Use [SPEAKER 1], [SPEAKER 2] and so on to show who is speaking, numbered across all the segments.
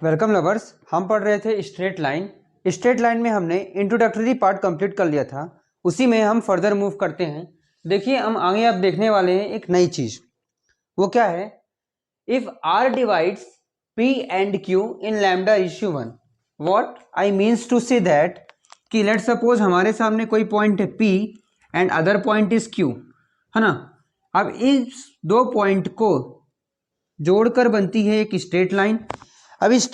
[SPEAKER 1] Welcome lovers. हम पढ़ रहे थे स्ट्रेट लाइन। स्ट्रेट लाइन में हमने इंट्रोडक्टरी पार्ट कंप्लीट कर लिया था, उसी में हम फर्दर मूव करते हैं। देखिए हम आगे आप देखने वाले हैं एक नई चीज। वो क्या है? If R divides P and Q in lambda ratio 1, what I means to say that कि लेट सपोज हमारे सामने कोई पॉइंट है P and other point is Q, है ना। अब इस दो पॉइंट को जोड़कर बनती है एक स्ट्रेट लाइन। अब इस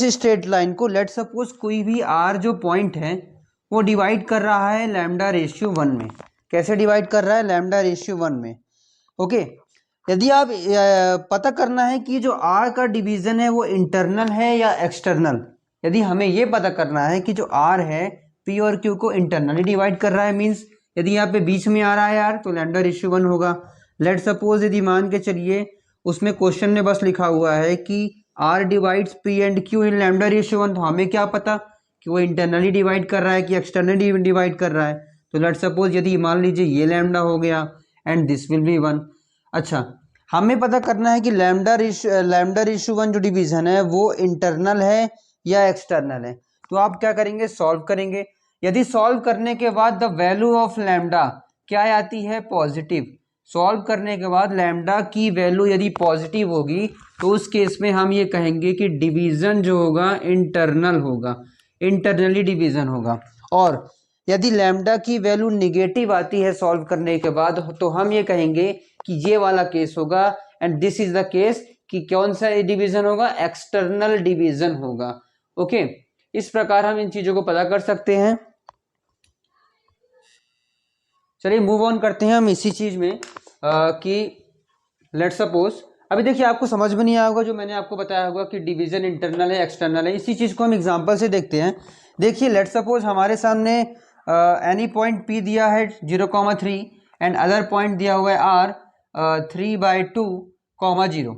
[SPEAKER 1] स्ट्रेट लाइन को लेट सपोज कोई भी R जो पॉइंट है वो डिवाइड कर रहा है लैम्डा रेशियो 1 में। कैसे डिवाइड कर रहा है? लैम्डा रेशियो 1 में। ओके, यदि आप पता करना है कि जो R का डिवीजन है वो इंटरनल है या एक्सटर्नल, यदि हमें ये पता करना है कि जो R है P और Q को इंटरनली डिवाइड कर रहा है, मीन्स यदि यहाँ पे बीच में आ रहा है R तो लैम्डा रेशियो 1 होगा। लेट सपोज यदि मान के चलिए उसमें क्वेश्चन में बस लिखा हुआ है कि R divides P and Q in lambda ratio 1, तो हमें क्या पता कि वो इंटरनली डिवाइड कर रहा है कि एक्सटर्नली डिवाइड कर रहा है। तो लेट सपोज यदि मान लीजिए ये लैम्डा हो गया एंड दिस विल बी 1। अच्छा, हमें पता करना है कि लैम्डा रेशियो 1 जो डिवीजन है वो इंटरनल है या एक्सटर्नल है। तो आप क्या करेंगे? सॉल्व करेंगे। यदि सॉल्व करने के बाद द वैल्यू ऑफ लैम्डा क्या आती है? पॉजिटिव। सॉल्व करने के बाद लैम्डा की वैल्यू यदि पॉजिटिव होगी तो उस केस में हम ये कहेंगे कि डिवीजन जो होगा इंटरनल होगा, इंटरनली डिवीजन होगा। और यदि लैम्डा की वैल्यू निगेटिव आती है सॉल्व करने के बाद तो हम ये कहेंगे कि ये वाला केस होगा and this is the case कि कौन सा डिवीजन होगा? एक्सटर्नल डिवीजन होगा। ओके, इस प्रकार हम इन चीजों को पता कर सकते हैं। चलिए मूव ऑन करते हैं हम इसी चीज में कि लेट सपोज अभी देखिए आपको समझ में नहीं आया होगा जो मैंने आपको बताया होगा कि डिवीजन इंटरनल है एक्सटर्नल है। इसी चीज को हम एग्जांपल से देखते हैं। देखिए लेट सपोज हमारे सामने एनी पॉइंट P दिया है 0,3 एंड अदर पॉइंट दिया हुआ है R 3/2, 0।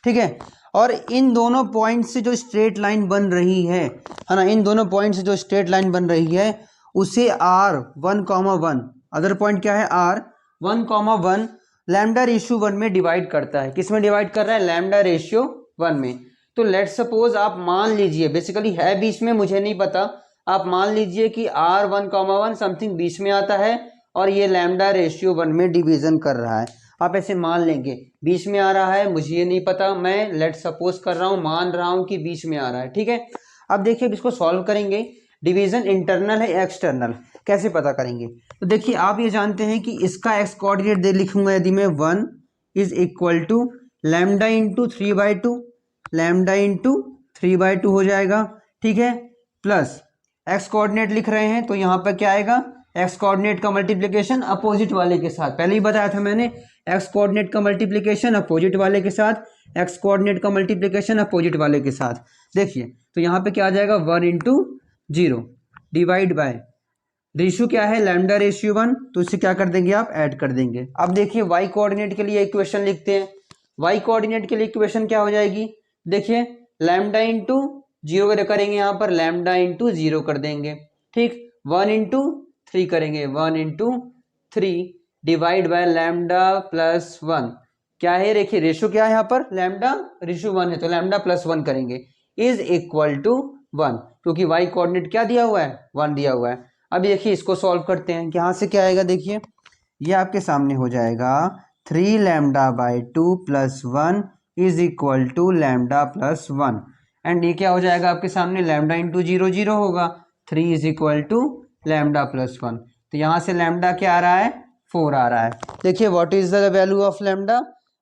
[SPEAKER 1] ठीक है, और इन दोनों पॉइंट से जो स्ट्रेट लाइन बन रही है ना, इन दोनों पॉइंट से जो स्ट्रेट लाइन बन रही है उसे R1,1, अदर पॉइंट क्या है? R1,1 लैम्डा रेशियो 1 में डिवाइड करता है। किस में डिवाइड कर रहा है? लैम्डा रेशियो 1 में। तो लेट सपोज आप मान लीजिए, बेसिकली है बीच में, मुझे नहीं पता, आप मान लीजिए कि R1,1 समथिंग बीच में आता है और ये लैम्डा रेशियो 1 में डिवीजन कर रहा है। आप ऐसे मान लेंगे बीच में आ रहा है, मुझे ये नहीं पता, मैं लेट सपोज कर रहा हूँ, मान रहा हूँ कि बीच में आ रहा है। ठीक है, अब देखिए इसको सॉल्व करेंगे। डिवीजन इंटरनल है एक्सटर्नल, कैसे पता करेंगे? तो देखिए आप ये जानते हैं कि इसका एक्स कोऑर्डिनेट दे लिखूंगा यदि मैं 1 is equal to lambda into 3/2, lambda into 3/2 हो जाएगा। ठीक है, प्लस एक्स कोऑर्डिनेट लिख रहे हैं तो यहाँ पर क्या आएगा? एक्स कोऑर्डिनेट का मल्टीप्लिकेशन अपोजिट वाले के साथ, पहले ही बताया था मैंने, एक्स कोऑर्डिनेट का मल्टीप्लिकेशन अपोजिट वाले के साथ, एक्स कोऑर्डिनेट का मल्टीप्लिकेशन अपोजिट वाले के साथ। देखिए तो यहाँ पे क्या आ जाएगा? 1 इंटू 0 डिवाइड बाय रेशियो क्या है? लैम्डा रेशियो 1, तो इससे क्या कर देंगे आप? ऐड कर देंगे। अब देखिए वाई कोऑर्डिनेट के लिए इक्वेशन लिखते हैं। वाई कोऑर्डिनेट के लिए इक्वेशन क्या हो जाएगी? देखिए लैम्डा इंटू 0 करेंगे, यहाँ पर लैम्डा इंटू 0 कर देंगे। ठीक, 1 इंटू 3 करेंगे, 1 into 3 divide by lambda plus 1। क्या है? देखिए रेशियो क्या है यहाँ पर? लैम्डा रेशियो 1 है तो लैम्डा प्लस 1 करेंगे इज इक्वल टू 1, क्योंकि वाई कोऑर्डिनेट क्या दिया हुआ है? 1 दिया हुआ है। अब देखिए इसको सॉल्व करते हैं। यहाँ से क्या आएगा? देखिए ये आपके सामने हो जाएगा 3 lambda by 2 plus 1 is equal to lambda plus 1, and ये क्या हो जाएगा आपके सामने? लैम्डा इंटू 0 0 होगा, 3 is equal to lambda plus 1। तो यहाँ से लैम्डा क्या आ रहा है? 4 आ रहा है। देखिए what is the value of lambda?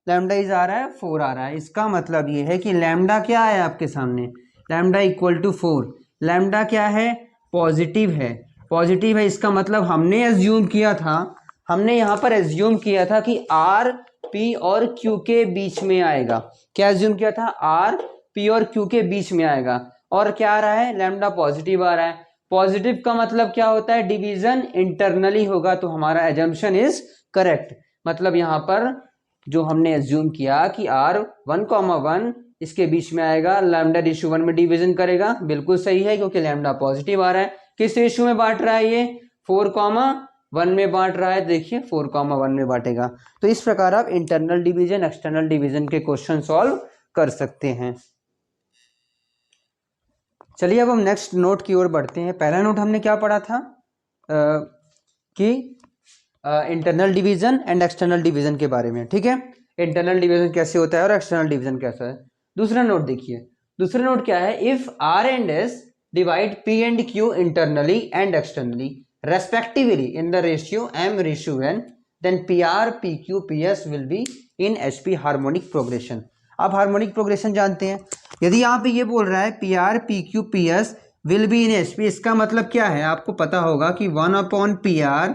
[SPEAKER 1] Lambda is आ रहा है 4 आ रहा है। इसका मतलब ये है कि लैम्डा क्या है आपके सामने? Lambda equal to 4। लैम्डा क्या है? पॉजिटिव है। पॉजिटिव है, इसका मतलब हमने एज्यूम किया था, हमने यहाँ पर एज्यूम किया था कि R P और Q के बीच में आएगा। क्या एज्यूम किया था? R P और Q के बीच में आएगा, और क्या आ रहा है? लैम्डा पॉजिटिव आ रहा है। पॉजिटिव का मतलब क्या होता है? डिवीजन इंटरनली होगा, तो हमारा एजम्पशन इज करेक्ट। मतलब यहाँ पर जो हमने एज्यूम किया कि R1,1 इसके बीच में आएगा, लैम्डा रेशियो 1 में डिवीजन करेगा, बिल्कुल सही है क्योंकि लैम्डा पॉजिटिव आ रहा है। किस रेशियो में बांट रहा है? ये 4,1 में बांट रहा है। देखिए 4,1 में बांटेगा। तो इस प्रकार आप इंटरनल डिवीजन एक्सटर्नल डिवीजन के क्वेश्चन सॉल्व कर सकते हैं। चलिए अब हम नेक्स्ट नोट की ओर बढ़ते हैं। पहला नोट हमने क्या पढ़ा था कि internal division and external division के बारे में, ठीक है। इंटरनल डिवीजन कैसे होता है और एक्सटर्नल डिवीजन कैसा है। दूसरा नोट देखिए, दूसरा नोट क्या है, if R and S divide P and Q internally and externally respectively in the ratio m/n, then P R P Q P S will be in HP harmonic progression. आप harmonic progression जानते हैं। यदि यहाँ पे ये बोल रहा है P R P Q P S will be in HP, इसका मतलब क्या है, आपको पता होगा कि 1/PR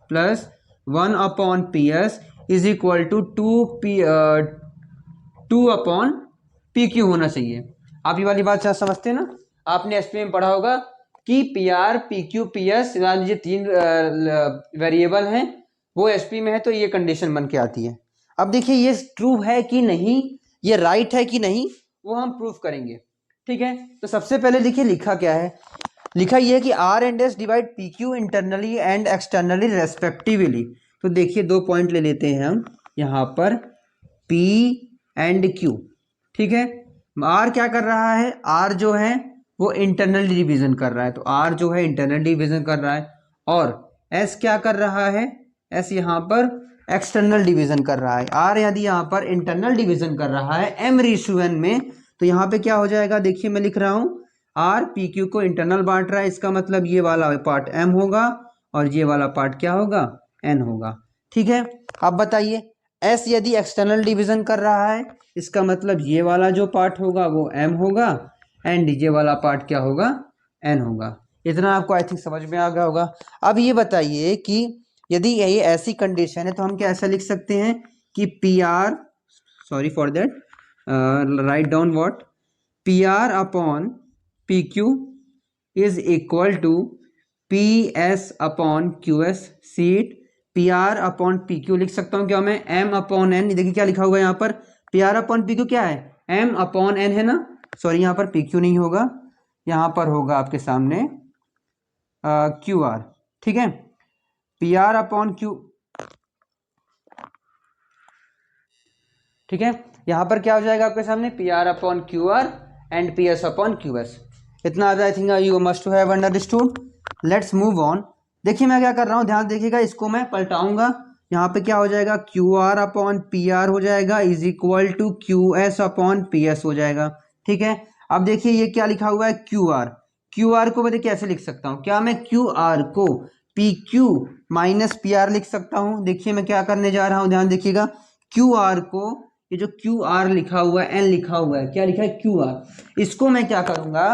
[SPEAKER 1] plus 1/PS is equal to 2/PQ होना चाहिए। आप ये वाली बात समझते हैं ना, आपने SP में पढ़ा होगा कि PR PQ PS मान लीजिए 3 वेरिएबल हैं, वो SP में है तो ये कंडीशन बन के आती है। अब देखिए ये ट्रू है कि नहीं, ये राइट है कि नहीं, वो हम प्रूफ करेंगे, ठीक है। तो सबसे पहले देखिए लिखा क्या है, लिखा ये है कि R and S divide P Q internally and externally respectively. तो देखिए 2 पॉइंट ले लेते हैं हम यहाँ पर, पी एंड क्यू, ठीक है। आर क्या कर रहा है, आर जो है वो इंटरनल डिवीजन कर रहा है, तो आर जो है इंटरनल डिवीजन कर रहा है, और एस क्या कर रहा है, एस यहाँ पर एक्सटर्नल डिवीजन कर रहा है। आर यदि यहाँ पर इंटरनल डिवीजन कर रहा है m/n में, तो यहाँ पे क्या हो जाएगा, देखिए मैं लिख रहा हूँ आर पी क्यू को इंटरनल बांट रहा है, इसका मतलब ये वाला पार्ट m होगा और ये वाला पार्ट क्या होगा, n होगा, ठीक है। अब बताइए s यदि एक्सटर्नल डिवीजन कर रहा है, इसका मतलब ये वाला जो पार्ट होगा वो m होगा एंड ये वाला पार्ट क्या होगा, n होगा। इतना आपको आई थिंक समझ में आ गया होगा। अब ये बताइए कि यदि ये ऐसी कंडीशन है तो हम क्या ऐसा लिख सकते हैं कि P R, sorry for that, write down what, P R upon P Q is equal to P S upon Q S. सीट P R upon P Q लिख सकता हूँ क्या मैं, m/n। देखिए क्या लिखा हुआ है यहाँ पर, P R upon P Q क्या है, m/n है ना, सॉरी यहाँ पर पी क्यू नहीं होगा, यहाँ पर होगा आपके सामने क्यू आर, ठीक है। पी आर अपॉन क्यू, ठीक है, यहाँ पर क्या हो जाएगा आपके सामने, P R upon Q R and P S upon Q S. इतना I think you must have understood. Let's move on. देखिए मैं क्या कर रहा हूँ, ध्यान देखिएगा, इसको मैं पलटाऊंगा, यहाँ पे क्या हो जाएगा, Q R upon P R हो जाएगा is equal to Q S upon P S हो जाएगा, ठीक है। अब देखिए ये क्या लिखा हुआ है, क्यू आर, क्यू आर को मैं कैसे लिख सकता हूँ, क्या मैं क्यू आर को P Q minus P R लिख सकता हूँ। देखिए मैं क्या करने जा रहा हूँ, ध्यान देखिएगा, क्यू आर को, ये जो क्यू आर लिखा हुआ है, एन लिखा हुआ है, क्या लिखा है क्यू आर, इसको मैं क्या करूंगा,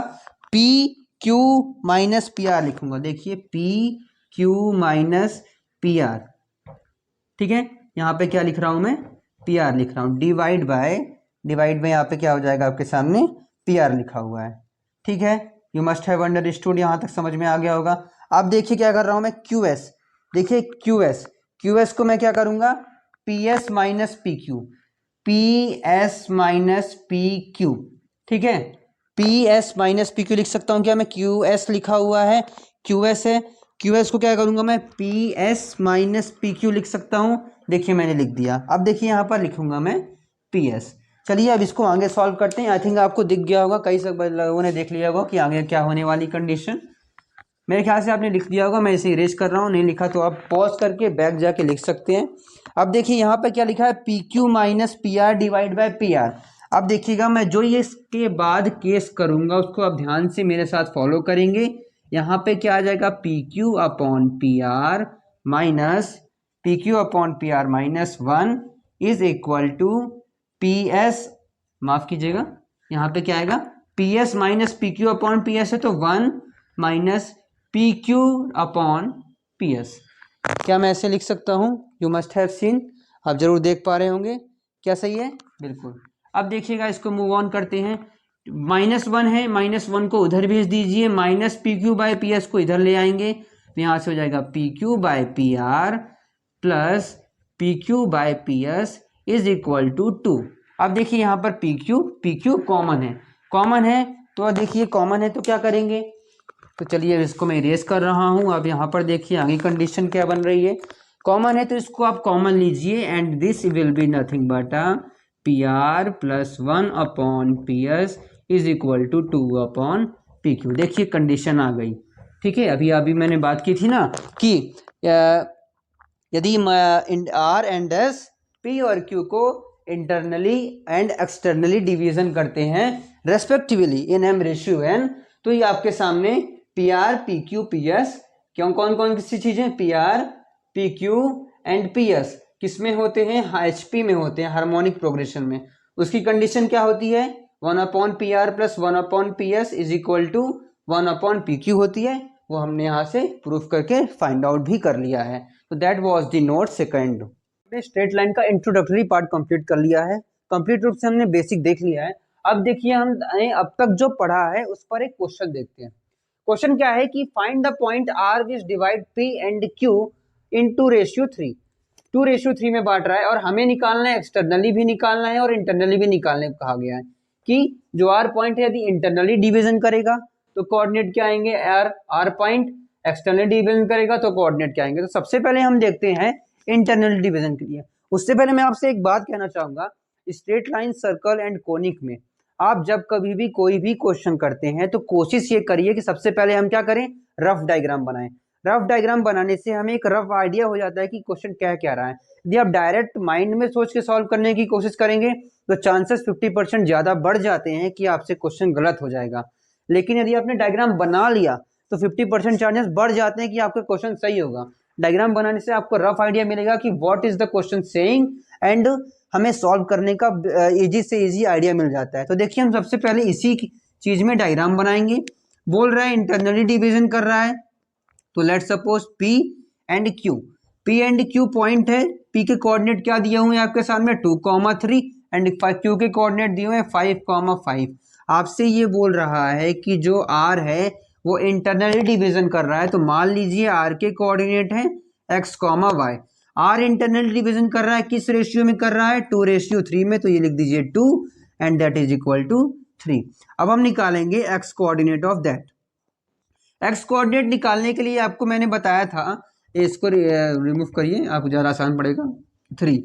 [SPEAKER 1] P Q minus P R लिखूंगा। देखिए P Q minus P R, ठीक है, यहाँ पे क्या लिख रहा हूं मैं, पी आर लिख रहा हूं, डिवाइड बाय यहाँ पे क्या हो जाएगा आपके सामने, पी आर लिखा हुआ है, ठीक है। यू मस्ट हैव अंडरस्टूड, यहाँ तक समझ में आ गया होगा। अब देखिए क्या कर रहा हूं मैं, क्यू एस, देखिए क्यू एस को मैं क्या करूंगा, P S minus P Q, P S minus P Q, ठीक है। P S minus P Q लिख सकता हूँ क्या मैं, क्यू एस लिखा हुआ है, क्यू एस है, क्यू एस को क्या करूंगा मैं, P S minus P Q लिख सकता हूँ। देखिए मैंने लिख दिया। अब देखिए यहाँ पर लिखूंगा मैं पी एस। चलिए अब इसको आगे सॉल्व करते हैं। आई थिंक आपको दिख गया होगा, कई सब लोगों ने देख लिया होगा कि आगे क्या होने वाली कंडीशन। मेरे ख्याल से आपने लिख दिया होगा, मैं इसे इरेज कर रहा हूँ, नहीं लिखा तो आप पॉज करके बैक जाके लिख सकते हैं। अब देखिए यहाँ पे क्या लिखा है, P Q minus P R divide by P are. अब देखिएगा मैं जो ये इसके बाद केस करूंगा उसको आप ध्यान से मेरे साथ फॉलो करेंगे। यहाँ पे क्या आ जाएगा, P Q upon P R minus P Q upon P R minus 1 is equal to P S, माफ कीजिएगा, यहाँ पे क्या आएगा, P S minus P Q upon P S है तो 1 minus P Q upon P S. क्या मैं ऐसे लिख सकता हूँ, यू मस्ट हैव सीन, आप जरूर देख पा रहे होंगे, क्या सही है, बिल्कुल। अब देखिएगा इसको मूव ऑन करते हैं। -1 है, -1 को उधर भेज दीजिए, minus P Q by P S को इधर ले आएंगे, तो यहाँ से हो जाएगा P Q by P R plus P Q by P S is equal to 2। अब देखिए यहाँ पर पी क्यू कॉमन है, तो देखिए कॉमन है तो क्या करेंगे, तो चलिए इसको मैं इरेज कर रहा हूँ। अब यहाँ पर देखिए आगे कंडीशन क्या बन रही है, कॉमन है तो इसको आप कॉमन लीजिए and this will be nothing but P R plus 1 upon P S is equal to 2 upon P Q. देखिए कंडीशन आ गई, ठीक है। अभी मैंने बात की थी ना कि यदि आर एंड एस पी और क्यू को इंटरनली एंड एक्सटर्नली डिवीजन करते हैं respectively in M ratio N, तो ये आपके सामने P R P Q P S, क्यों कौन कौन सी चीजें, P R P Q and P S किस में होते हैं, एच पी में होते हैं, हार्मोनिक प्रोग्रेशन में। उसकी कंडीशन क्या होती है, 1 P R plus 1 P S is equal to 1 P Q होती है। वो हमने यहाँ से प्रूफ करके फाइंड आउट भी कर लिया है। तो that was the note second. हमने स्ट्रेट लाइन का इंट्रोडक्टरी पार्ट कंप्लीट कर लिया है, कंप्लीट रूप से हमने बेसिक देख लिया है। अब देखिए हम अब तक जो पढ़ा है उस पर एक क्वेश्चन देखते हैं। क्वेश्चन क्या है कि find the point R which divide P and Q into ratio 3, 2:3 में बांट रहा है और हमें निकालना है, एक्सटर्नली भी निकालना है और इंटरनली भी निकालने को कहा गया है कि जो आर पॉइंट है यदि इंटरनली डिवीजन करेगा तो कोऑर्डिनेट क्या आएंगे, आर पॉइंट, एक्सटर्नल डिवीजन करेगा तो कोऑर्डिनेट क्या आएंगे। तो सबसे पहले हम देखते हैं इंटरनल डिवीजन के लिए। उससे पहले मैं आपसे एक बात कहना चाहूंगा, straight line, circle and conic में आप जब कभी भी कोई भी क्वेश्चन करते हैं तो कोशिश ये करिए कि सबसे पहले हम क्या करें, रफ डायग्राम बनाएं। रफ डायग्राम बनाने से हमें एक रफ आइडिया हो जाता है कि क्वेश्चन कह क्या रहा है। यदि आप डायरेक्ट माइंड में सोच के सॉल्व करने की कोशिश करेंगे तो चांसेस 50% ज्यादा बढ़ जाते हैं कि आपसे क्वेश्चन गलत हो जाएगा। लेकिन यदि आपने डायग्राम बना लिया तो 50% चांसेस बढ़ जाते हैं कि आपका क्वेश्चन सही होगा। डायग्राम बनाने से आपको रफ आइडिया मिलेगा कि what is the question saying and हमें सॉल्व करने का इजी से इजी आइडिया मिल जाता है। तो देखिए हम सबसे पहले इसी चीज में डायग्राम बनाएंगे। बोल रहा है इंटरनली डिवीजन कर रहा है, तो let's suppose P and Q, P and Q point है। P के कोऑर्डिनेट क्या दिए हुए हैं आपके सामने 2,3 एंड Q के कोऑर्डिनेट दिए हुए हैं 5,5। आपसे ये बोल रहा है कि जो R है वो इंटरनली डिवीजन कर रहा है, तो मान लीजिए R के कोऑर्डिनेट है x, y। R internal division कर रहा है किस रेशियो में कर रहा है, 2:3 में, तो ये लिख दीजिए 2 and that is equal to 3। अब हम निकालेंगे x coordinate of that. X coordinate निकालने के लिए आपको मैंने बताया था, इसको रिमूव करिए, आपको ज़्यादा आसान पड़ेगा। 3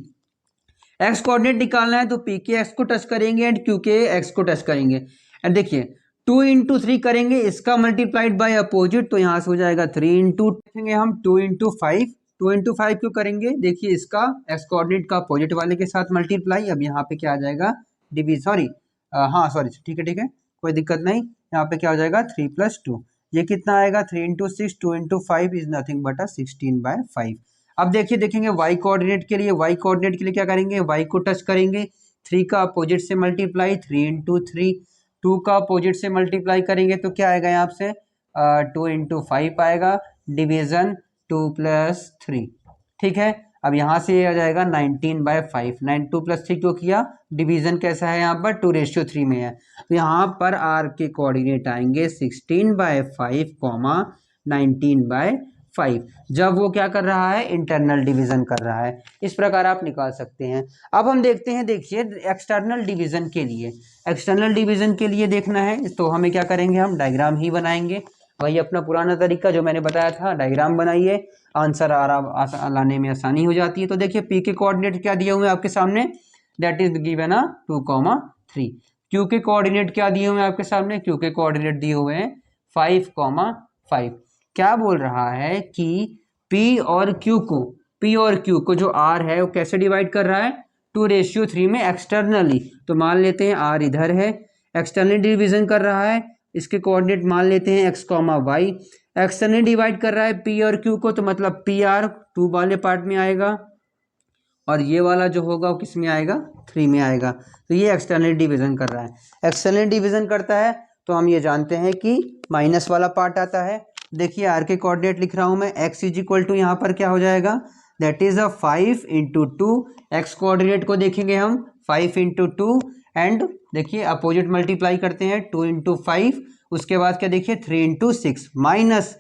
[SPEAKER 1] एक्स कोऑर्डिनेट निकालना है तो पी के एक्स को टच करेंगे एंड क्यू के एक्स को टच करेंगे। एंड देखिए 2 × 3 करेंगे, इसका मल्टीप्लाइड बाय अपोजिट, तो यहाँ से हो जाएगा 3 × देखेंगे हम 2 × 5। 2 × 5 क्यों करेंगे, देखिए इसका एक्स कोऑर्डिनेट का अपोजिट वाले के साथ मल्टीप्लाई। अब यहाँ पे क्या आ जाएगा, ठीक है कोई दिक्कत नहीं। यहाँ पे क्या हो जाएगा 3 + 2, ये कितना आएगा 3 × 6, 2 × 5 इज नथिंग बट 16/5। अब देखिए देखेंगे y कोऑर्डिनेट के लिए, y कोऑर्डिनेट के लिए क्या करेंगे, y को टच करेंगे, 3 का अपोजिट से मल्टीप्लाई, 3 × 3, 2 का अपोजिट से मल्टीप्लाई करेंगे तो क्या आएगा यहाँ से 2 × 5 आएगा, डिवीजन 2 + 3, ठीक है। अब यहाँ से ये आ जाएगा 19/5, 2 + 3 क्यों किया, डिवीजन कैसा है यहाँ पर 2:3 में है, तो यहाँ पर r के कोऑर्डिनेट आएंगे 16/5, 19/5, जब वो क्या कर रहा है, इंटरनल डिवीजन कर रहा है। इस प्रकार आप निकाल सकते हैं। अब हम देखते हैं, देखिए एक्सटर्नल डिवीजन के लिए, एक्सटर्नल डिवीजन के लिए देखना है तो हमें क्या करेंगे, हम डायग्राम ही बनाएंगे, वही अपना पुराना तरीका जो मैंने बताया था, डायग्राम बनाइए, आंसर लाने में आसानी हो जाती है। तो देखिए पी के कोऑर्डिनेट क्या दिए हुए हैं आपके सामने, दैट इज गिवन 2,3। क्यू के कोऑर्डिनेट क्या दिए हुए हैं आपके सामने, क्यू के कोऑर्डिनेट दिए हुए हैं 5,5। क्या बोल रहा है कि P और Q को जो R है वो कैसे डिवाइड कर रहा है, 2:3 में एक्सटर्नली। तो मान लेते हैं R इधर है, एक्सटर्नली डिवीजन कर रहा है, इसके कोऑर्डिनेट मान लेते हैं x, y। एक्सटर्नली डिवाइड कर रहा है P और Q को, तो मतलब PR 2 वाले पार्ट में आएगा और ये वाला जो होगा वो किस में आएगा, 3 में आएगा। तो ये एक्सटर्नली डिवीजन कर रहा है। एक्सटर्नली डिवीजन करता है तो हम ये जानते हैं कि माइनस वाला पार्ट आता है। देखिए R के कोऑर्डिनेट लिख रहा हूं मैं, x इज इक्वल टू यहाँ पर क्या हो जाएगा, दैट इज 5 × 2। x कोऑर्डिनेट को देखेंगे हम 5 × 2 एंड देखिए अपोजिट मल्टीप्लाई करते हैं 2 × 5, उसके बाद क्या देखिए 3 × 6 माइनस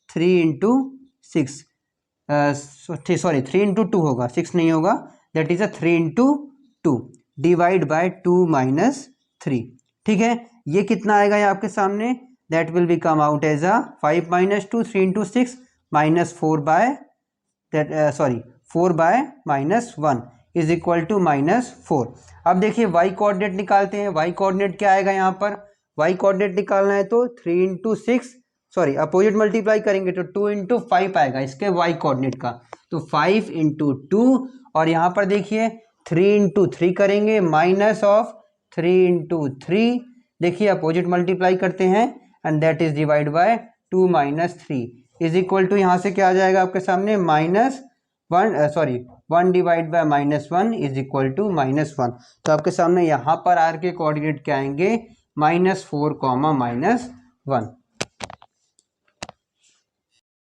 [SPEAKER 1] 3 × 6, सॉरी 3 × 2 होगा, 6 नहीं होगा, दैट इज 3 × 2 डिवाइड बाय 2 - 3, ठीक है। ये कितना आएगा ये आपके सामने, that will be come out as 5 - 2, 3 × 6 4/-1 is equal to -4। अब देखिए y कोऑर्डिनेट निकालते हैं, y कोऑर्डिनेट क्या आएगा यहाँ पर, वाई कोऑर्डिनेट निकालना है तो 3 इंटू 6, सॉरी अपोजिट मल्टीप्लाई करेंगे तो 2 इंटू 5 आएगा इसके वाई कोऑर्डिनेट का, तो 5 इंटू 2, और यहाँ पर देखिए 3 इंटू 3 करेंगे माइनस ऑफ 3 इंटू 3, देखिए अपोजिट मल्टीप्लाई करते हैं and that is divide by 2 minus 3 is equal to, यहाँ से क्या आ जाएगा आपके सामने -1 divide by -1 is equal to -1। तो आपके सामने यहाँ पर आर के कोऑर्डिनेट क्या आएंगे, -4, -1।